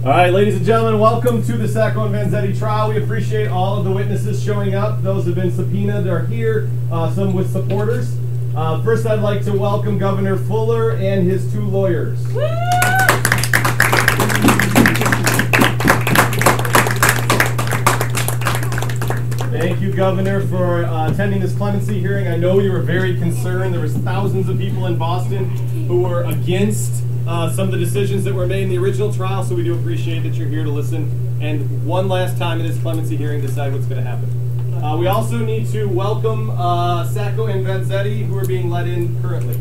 All right, ladies and gentlemen, welcome to the Sacco and Vanzetti trial. We appreciate all of the witnesses showing up. Those who have been subpoenaed are here, some with supporters. First, I'd like to welcome Governor Fuller and his two lawyers. Thank you, Governor, for attending this clemency hearing. I know you were very concerned. There was thousands of people in Boston who were against some of the decisions that were made in the original trial, so we do appreciate that you're here to listen and one last time in this clemency hearing decide what's going to happen. We also need to welcome Sacco and Vanzetti, who are being let in currently.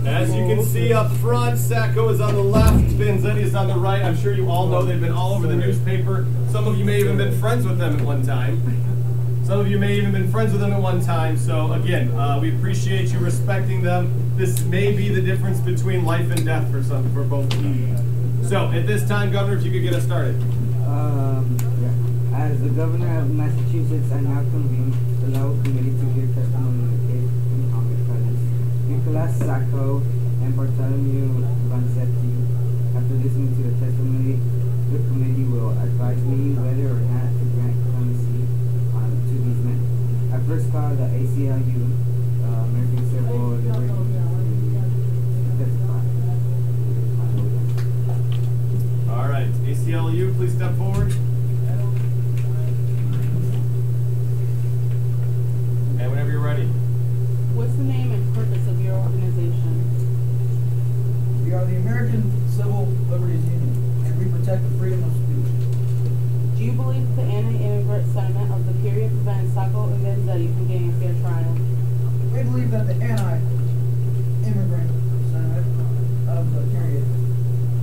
As you can see up front, Sacco is on the left, Vanzetti is on the right. I'm sure you all know they've been all over the newspaper. Some of you may even been friends with them at one time. Some of you may even been friends with them at one time. So again, we appreciate you respecting them. This may be the difference between life and death for both of them. So at this time, Governor, if you could get us started. As the Governor of Massachusetts, I now convene the Law Committee to hear testimony in the case in common presence. McCullough, Sacco, and Bartholomew Vanzetti. After listening to the testimony, the committee will advise me whether or not to grant clemency to these men. I first call the ACLU, American Civil Liberties, to testify. All right, ACLU, please step forward. And whenever you're ready. What's the name and purpose of your organization? We are the American Civil Liberties Union, and we protect the freedom of speech. Do you believe that the anti-immigrant sentiment of the period prevents Sacco and Vanzetti from getting a fair trial? We believe that the anti-immigrant sentiment of the period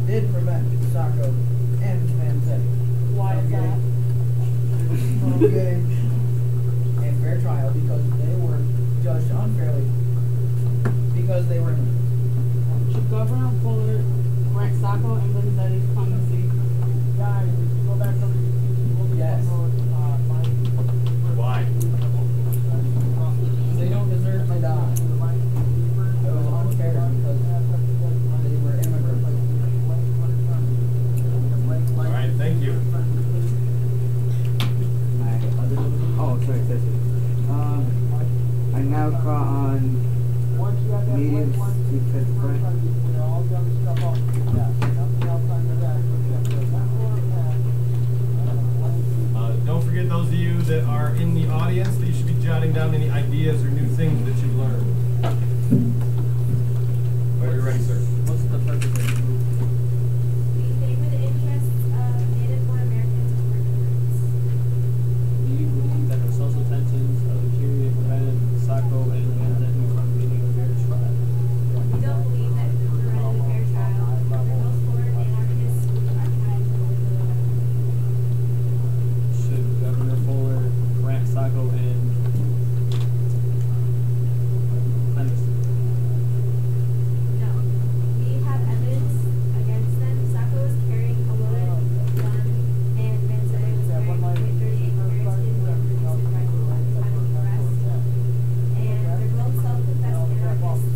did prevent Sacco and Vanzetti Why is that? from getting a fair trial because they were judged unfairly because they were immigrants. Should Governor Fuller grant Sacco and Vanzetti clemency? Yes. Why? They don't deserve to die. It was unfair because they were immigrants. All right, thank you. I now call on mediums to testify. Don't forget, those of you that are in the audience, that you should be jotting down any ideas or new things that you've learned. Whenever you're ready, sir. What's the purpose of the group? We favor the interests of Native born Americans over immigrants. Do you believe that the social tensions of the period prevented Sacco and Vanzetti from getting a fair trial? We don't believe that we prevented a fair trial. They're both foreign anarchists who are tied to the Should Governor Fuller grant Sacco and clemency? No. We have evidence against them. Sacco was carrying a loaded gun and Vanzetti was carrying a .38 Carrington with recent rifle at the time of arrest. And they're both self-confessed anarchists.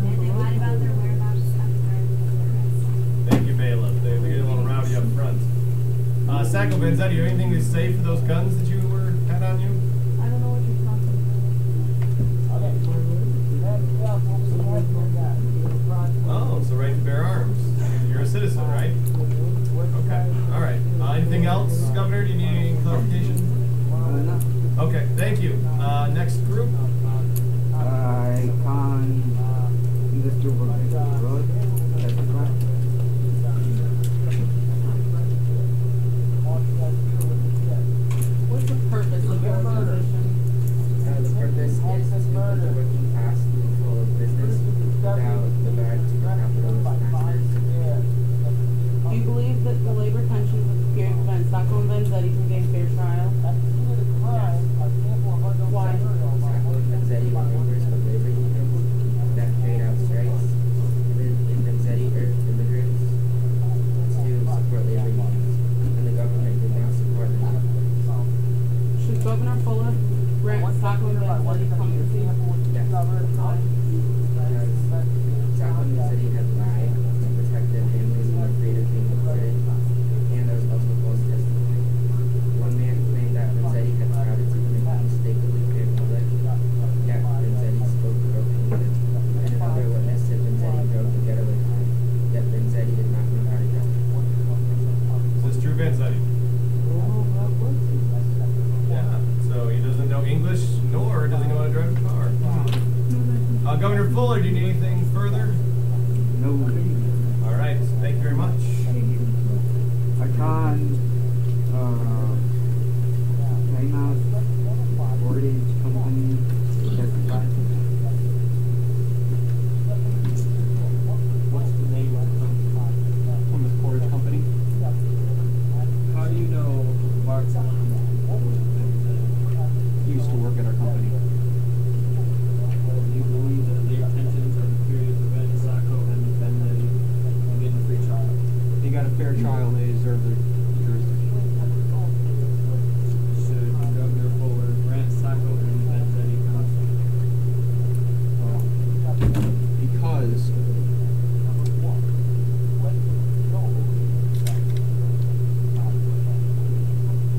And they lied about their whereabouts at the time of the arrest. Thank you, bailiff. They're getting a little rowdy up front. Sacco, Vanzetti, you have anything to say for those guns that you had on you? I don't know what you're talking Oh, so right to bear arms. You're a citizen, right? Okay. All right. Anything else, Governor? Do you need any clarification? No. Okay. Thank you. Next group. I call on Mr. Road to testify. What's the purpose of your organization? The purpose is to keep the working class full of business without regard to capitalist masters. Do you believe that the labor tensions of the period prevent Sacco and Vanzetti from getting a fair trial? Why? Sacco and Vanzetti were members of labor unions that carried out strikes, and Vanzetti urged immigrants to support labor unions, and the government did not support them. Should Governor Fuller grant Vanzetti clemency? Yes. Because Sacco and Vanzetti had lied to protect their families who were afraid of being deported, and there was also false testimony. One man claimed that Vanzetti had crowded to him and unmistakably cleared English, yet Vanzetti spoke broken English, and another witness said Vanzetti drove the getaway car, yet Vanzetti did not know how to drive. Is this true, Vanzetti? Yeah, so he doesn't know English, nor does he know how to drive a car. Governor Fuller, do you need anything further? No. All right, thank you very much. I can't, China's portage company testify. What's the name of the Plymouth Portage Company? How do you know Mark Used to work at our company. Do you believe that their intentions of the period prevent Sacco and Vanzetti from getting a free trial? They got a fair trial and they deserve their jurisdiction. Should Governor Fuller grant Sacco and Vanzetti custody? Because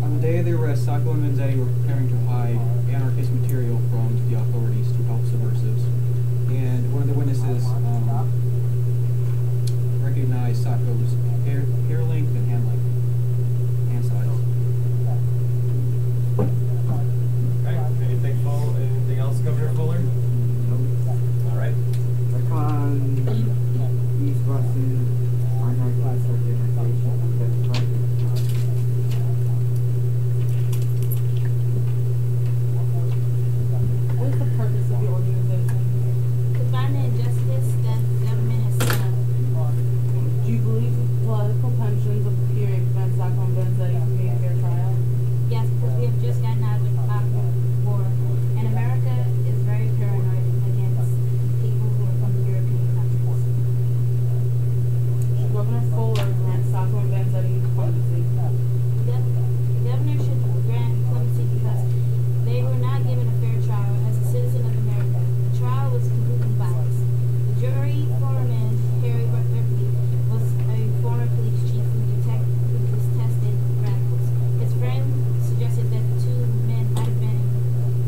on the day of the arrest, Sacco and Vanzetti were preparing to hide anarchist material from the authorities to help subversives. And one of the witnesses recognized Sacco's hair length and hand length, hand size. Okay, anything else, Governor Fuller? All right. I can't East Boston anarchist organization testify. What is the purpose of your organization? To find the injustice that the government has set up. Do you believe the political pensions of the period prevent Sacco and Vanzetti from getting a fair trial? Yes, because we have just gotten out of war, and America is very paranoid against people who are from European countries. Should Governor Fuller grant Sacco and Vanzetti clemency? The governor should grant clemency because they were not given a fair trial as a citizen of America. The trial was completely biased. The jury foreman, Harry Ripley, was a former police chief who tested radicals. His friend suggested that the two men might have been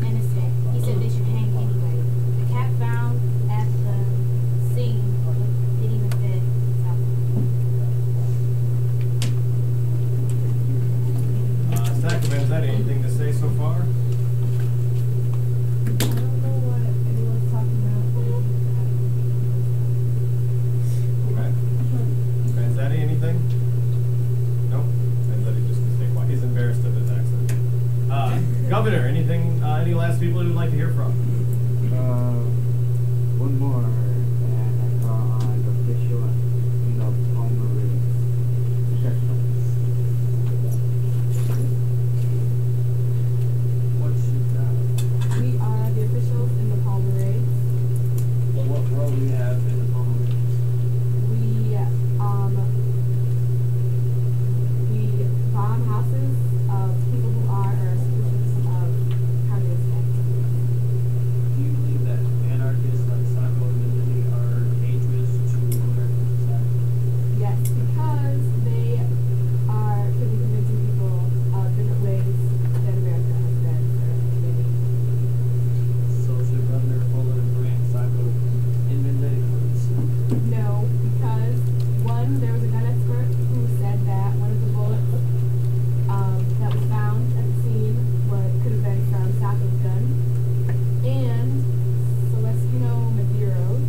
innocent. He said they should hang anyway. The cat found at the scene didn't even fit. Sacco, Vanzetti, anything to say so far? I don't know what anyone's talking about. Okay. Vanzetti, anything? Nope. Vanzetti just to stay quiet. He's embarrassed of his accent. Governor, anything? Any last people you'd like to hear from? One more, and I call on the official in the Palmer race. Testify. What's your job? We are the officials in the Palmer race. What role do you have in the Palmer race? We bomb houses of people who are suspicious of communist activities. Do you believe that anarchists like Sacco and Vanzetti are dangerous to American society? Yes, because they could be convincing people of different ways that America has been living. So should Governor Fuller grant Sacco and Vanzetti clemency? No, because one, there was a gun expert who said that one of the bullets that was found at the scene could have been from Sacco's gun. And Celestino Medeiros,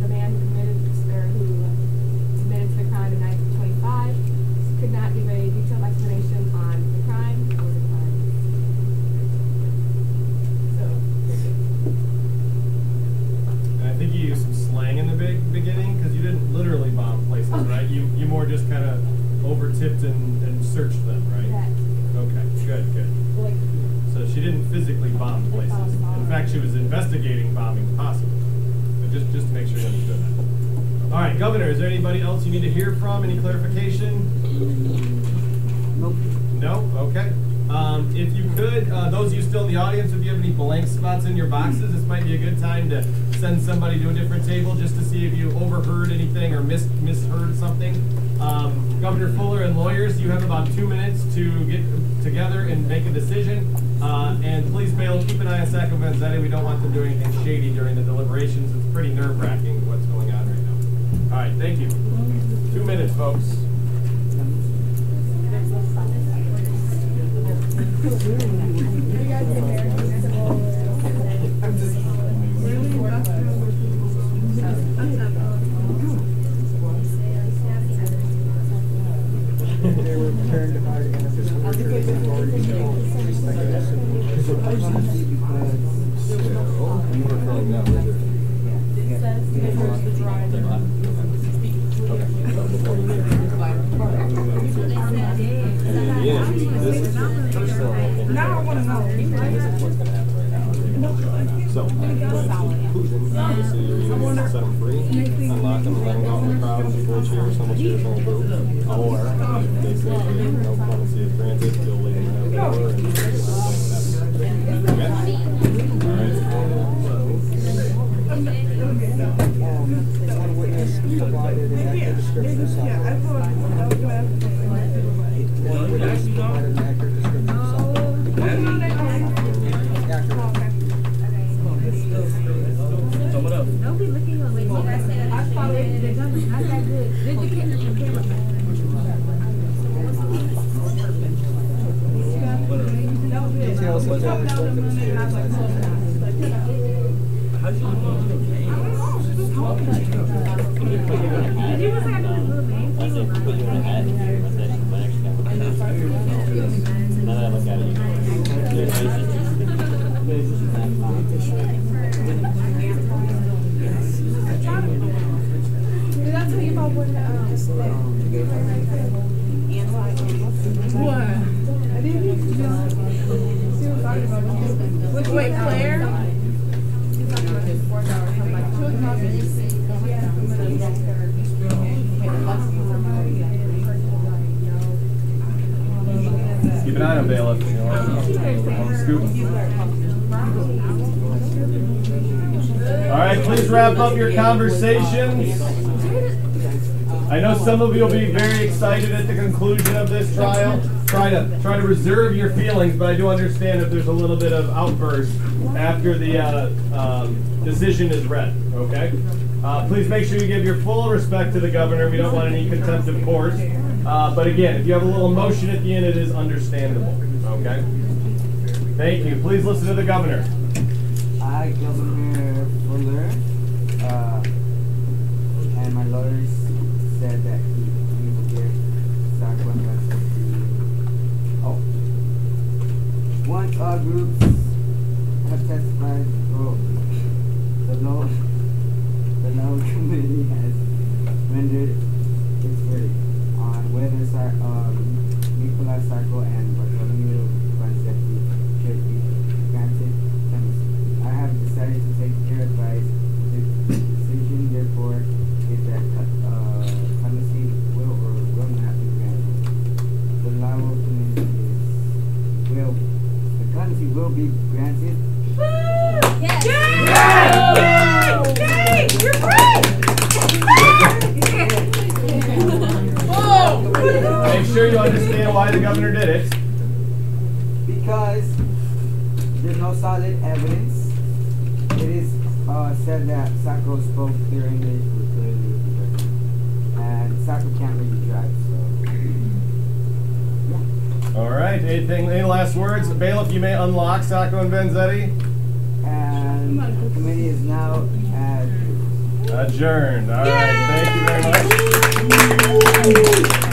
the man who admitted to the crime in 1925, could not give a detailed explanation on the crime or the crime. So, And I think you used some slang in the beginning because you didn't literally bomb places, right? You more just kind of over-tipped and searched them, right? that, Okay, good. like, So she didn't physically bomb places. In fact, she was investigating bombing possible. But just to make sure you understood that. All right, Governor, is there anybody else you need to hear from? Any clarification? Nope. No? Okay. If you could, those of you still in the audience, if you have any blank spots in your boxes, this might be a good time to send somebody to a different table just to see if you overheard anything or misheard something. Governor Fuller and lawyers, you have about 2 minutes to get together and make a decision. And please, bailiff, keep an eye on Sacco Vanzetti. We don't want them doing anything shady during the deliberations. It's pretty nerve-wracking what's going on right now. All right, thank you. 2 minutes, folks. They were preparing to hire anarchist workers and already know You were filling that later. Now I want to know. So, conclusion, obviously you're either set them free, unlock them, let them out in the crowd, people cheer, someone cheers, someone boos, or if they say no clemency is granted, you'll leave them out the door and one witness provided an accurate description of Sacco. One witness provided an accurate description of Sacco. Someone else. Don't be looking on me. You guys say that. I followed it. Not that good. Did you get the camera? Details of damage done to the stairs. How'd you know the game? Did you just have a little man? I think put you in a hat here, and then my next camera. Now that I look at it, you Did I tell you about what what? I didn't. She was talking about it. Which way, Claire? She was talking about this 4 hours. I'm like, she was talking. She had somebody back there. keep an eye on bailiff. You know, scoop. All right, please wrap up your conversations. I know some of you will be very excited at the conclusion of this trial. Try to reserve your feelings, but I do understand if there's a little bit of outburst after the decision is read. Okay. Please make sure you give your full respect to the governor. We don't want any contempt of court. But again, if you have a little emotion at the end, it is understandable. Okay. Thank you. Please listen to the governor. I, Governor Fuller, and my lawyers said that he will give Sacco and Vanzetti. Oh. Once all groups have testified, the law committee has rendered its verdict on whether McCullough, Sacco, and Vanzetti should be granted clemency. I have decided to take your advice. The decision, therefore, is that clemency will or will not be granted. The clemency will be granted. Yes. Yay! You're right! Make sure you understand why the governor did it. Because there's no solid evidence. It is said that Sacco spoke clear English with clearly, and Sacco can't really drive, so yeah. All right. Any last words? Bailiff, you may unlock Sacco and Vanzetti. And the committee is now adjourned. Adjourned. All right. Thank you very much.